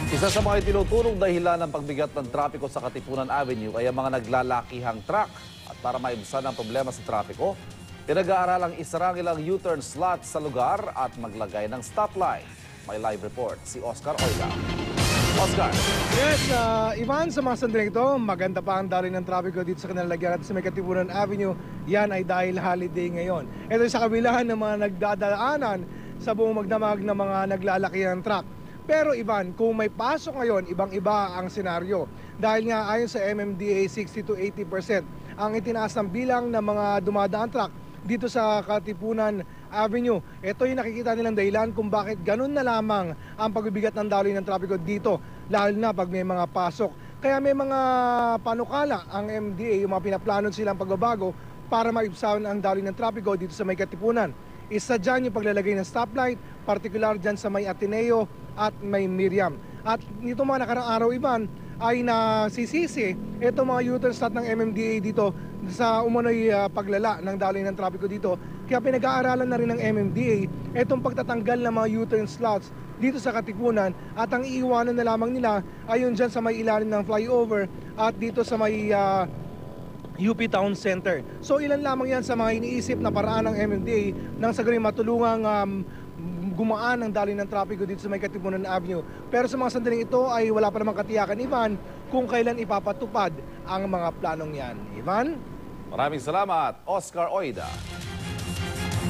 Isa sa mga itinuturong dahilan ng pagbigat ng trapiko sa Katipunan Avenue ay ang mga naglalakihang truck. At para maibsan ang problema sa trapiko, pinag-aaralang isara ang ilang U-turn slots sa lugar at maglagay ng stoplight. May live report si Oscar Oida. Oscar. Yes, Ivan, sa mga sandaling ito, maganda pa ang daloy ng trapiko dito sa kinalalagyan at sa may Katipunan Avenue. Yan ay dahil holiday ngayon. Ito sa kabilahan ng mga nagdadaanan sa buong magdamag ng mga naglalakihang truck. Pero Ivan, kung may pasok ngayon, ibang-iba ang senaryo. Dahil nga ayon sa MMDA, 60 to 80% ang itinaas ng bilang ng mga dumadaan truck dito sa Katipunan Avenue. Ito yung nakikita nilang dahilan kung bakit ganun na lamang ang pagbibigat ng daloy ng trapiko dito, lalo na pag may mga pasok. Kaya may mga panukala ang MMDA, yung mga pinaplano silang pagbabago para maibsan ang daloy ng trapiko dito sa may Katipunan. Isa dyan yung paglalagay ng stoplight, partikular dyan sa may Ateneo at may Miriam. At nito mga nakarang araw, Ivan, ay nasisisi itong mga U-turn slot ng MMDA dito sa umano'y paglala ng daloy ng trapiko dito. Kaya pinag-aaralan na rin ng MMDA itong pagtatanggal ng mga U-turn slots dito sa Katipunan at ang iiwanan na lamang nila ayon dyan sa may ilalim ng flyover at dito sa may UP Town Center. So ilan lamang yan sa mga iniisip na paraan ng MMDA nang sa ganun matulungang gumaan ang daloy ng trapiko dito sa may Katipunan Avenue. Pero sa mga sandaling ito ay wala pa namang katiyakan, Ivan, kung kailan ipapatupad ang mga planong yan. Ivan? Maraming salamat, Oscar Oida.